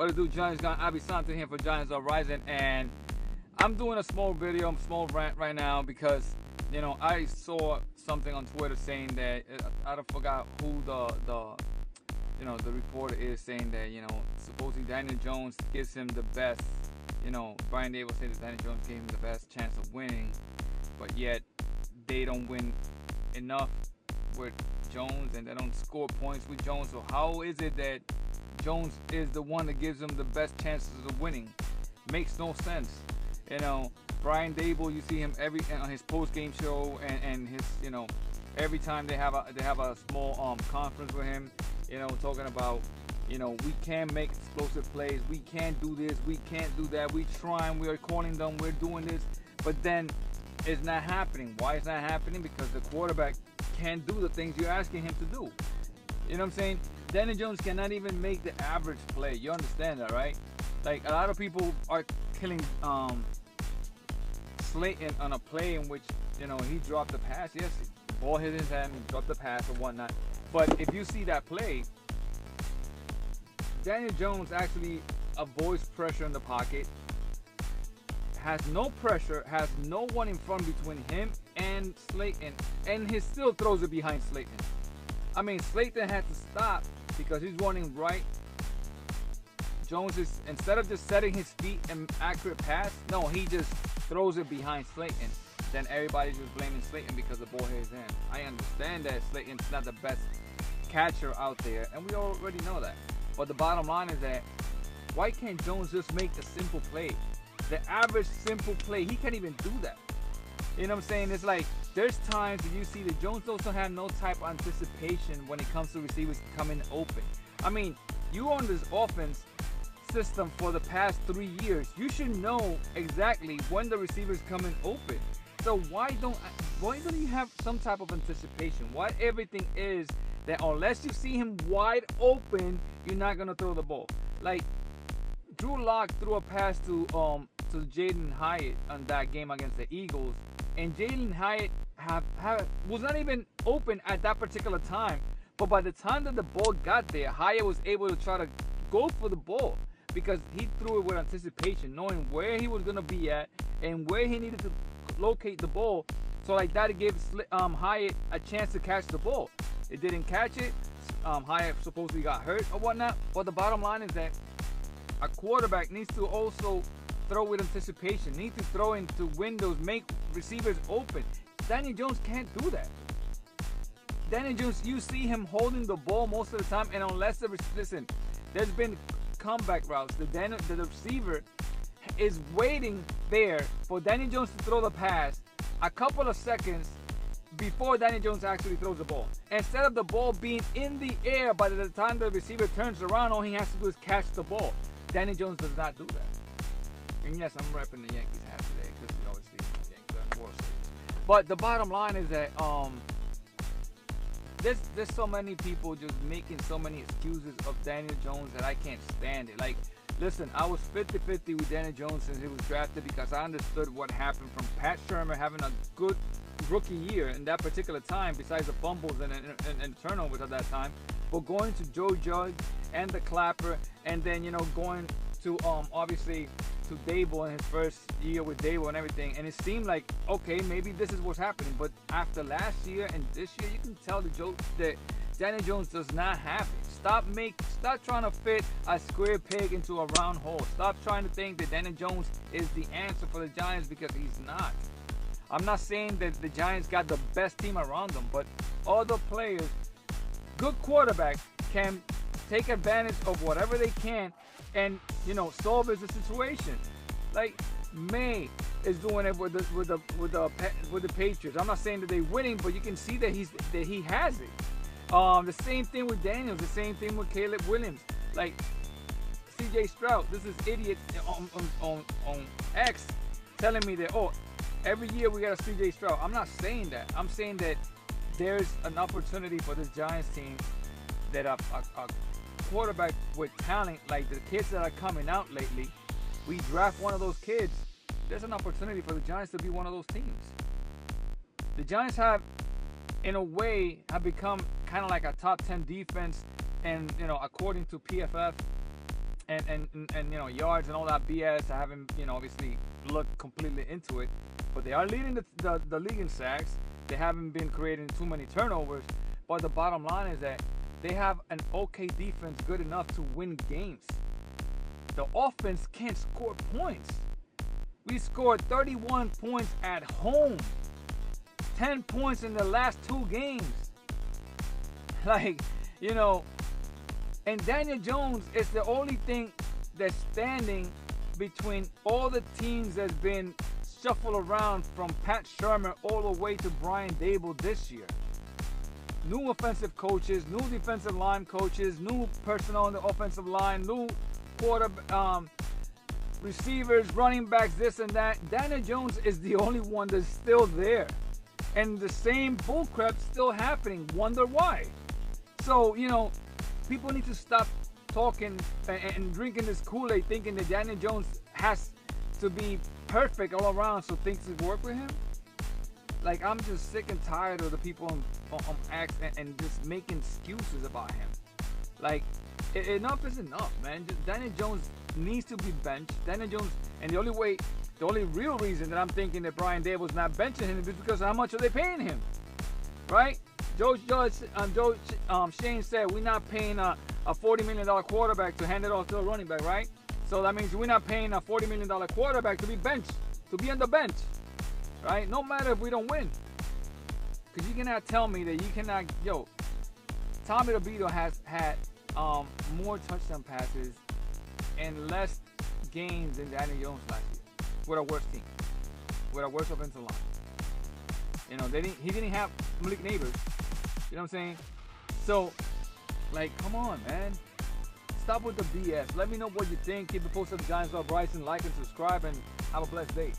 What to do, Giants guy? Abby Santo here for Giants Are Rising, and I'm doing a small video, small rant right now because I saw something on Twitter saying that I don't forgot who the reporter is, saying that supposedly Daniel Jones gives him the best. Brian Daboll said that Daniel Jones gave him the best chance of winning, but yet they don't win enough with Jones and they don't score points with Jones. So how is it that Jones is the one that gives them the best chances of winning? Makes no sense. Brian Daboll, you see him on his post-game show and his every time they have a small conference with him, talking about we can't make explosive plays, we can't do this, we can't do that, we trying, we are calling them, we're doing this, but then it's not happening. Why it's not happening? Because the quarterback can't do the things you're asking him to do. You know what I'm saying? Daniel Jones cannot even make the average play. You understand that, right? Like, a lot of people are killing Slayton on a play in which he dropped the pass. Yes, the ball hit his hand, he dropped the pass or whatnot. But if you see that play, Daniel Jones actually avoids pressure in the pocket, has no pressure, has no one in front between him and Slayton, and he still throws it behind Slayton. I mean, Slayton had to stop because he's running right. Jones is, instead of just setting his feet and accurate pass, no, he just throws it behind Slayton. Then everybody's just blaming Slayton because the ball hit his hand. I understand that Slayton's not the best catcher out there, and we already know that. But the bottom line is that why can't Jones just make a simple play? The average simple play, he can't even do that. You know what I'm saying? It's like there's times that you see that Jones also have no type of anticipation when it comes to receivers coming open. I mean, you on this offense system for the past 3 years, you should know exactly when the receivers coming open. So why don't you have some type of anticipation? Why everything is that unless you see him wide open, you're not gonna throw the ball? Like Drew Lock threw a pass to Jalin Hyatt on that game against the Eagles, and Jalin Hyatt was not even open at that particular time. But by the time that the ball got there, Hyatt was able to try to go for the ball because he threw it with anticipation, knowing where he was gonna be at and where he needed to locate the ball. So like that, it gave Hyatt a chance to catch the ball. It didn't catch it. Hyatt supposedly got hurt or whatnot. But the bottom line is that a quarterback needs to also throw with anticipation, needs to throw into windows, make receivers open. Daniel Jones can't do that. Daniel Jones, you see him holding the ball most of the time, and unless listen, there's been comeback routes. The receiver is waiting there for Daniel Jones to throw the pass a couple of seconds before Daniel Jones actually throws the ball. Instead of the ball being in the air by the time the receiver turns around, all he has to do is catch the ball. Daniel Jones does not do that. And yes, I'm repping the Yankees hat today because obviously the Yankees are in World Series. But the bottom line is that there's so many people just making so many excuses of Daniel Jones that I can't stand it. Like, listen, I was 50-50 with Daniel Jones since he was drafted because I understood what happened from Pat Shermer having a good rookie year in that particular time, besides the fumbles and turnovers at that time. But going to Joe Judge and the Clapper, and then going to obviously to Daboll in his first year with Daboll and everything, and it seemed like, okay, maybe this is what's happening. But after last year and this year, you can tell that Daniel Jones does not have it. Stop trying to fit a square peg into a round hole. Stop trying to think that Daniel Jones is the answer for the Giants, because he's not. I'm not saying that the Giants got the best team around them, but all the players, good quarterbacks, can take advantage of whatever they can and solve the situation. Like May is doing it with the Patriots. I'm not saying that they're winning, but you can see that he has it. The same thing with Daniels, the same thing with Caleb Williams. Like CJ Stroud, this is idiot on X telling me that, oh, every year we got a CJ Stroud. I'm not saying that. I'm saying that there's an opportunity for this Giants team that a quarterback with talent, like the kids that are coming out lately, we draft one of those kids, there's an opportunity for the Giants to be one of those teams. The Giants have, in a way, have become kind of like a top 10 defense, and according to PFF and you know, yards and all that BS. I haven't, you know, obviously looked completely into it, but they are leading the league in sacks. They haven't been creating too many turnovers, but the bottom line is that they have an okay defense, good enough to win games. The offense can't score points. We scored 31 points at home, 10 points in the last 2 games. Like, you know, and Daniel Jones is the only thing that's standing between all the teams that's been shuffled around from Pat Shermer all the way to Brian Daboll this year. New offensive coaches, new defensive line coaches, new personnel on the offensive line, new receivers, running backs, this and that. Daniel Jones is the only one that's still there. And the same bullcrap's still happening. Wonder why? So, you know, people need to stop talking and drinking this Kool-Aid thinking that Daniel Jones has to be perfect all around so things will work with him. Like, I'm just sick and tired of the people on X and just making excuses about him. Like, enough is enough, man. Daniel Jones needs to be benched. Daniel Jones, and the only real reason that I'm thinking that Brian Daboll's not benching him is because of how much are they paying him, right? Shane said we're not paying a $40 million quarterback to hand it off to a running back, right? So that means we're not paying a $40 million quarterback to be benched, to be on the bench, right? No matter if we don't win. Because you cannot tell me that you cannot, Tommy DeVito has had more touchdown passes and less games than Daniel Jones last year with a worse team, with a worse offensive line. You know, he didn't have Malik Neighbors. You know what I'm saying? So, like, come on, man. Stop with the BS. Let me know what you think. Keep it posted on Giants Bryson. Like and subscribe, and have a blessed day.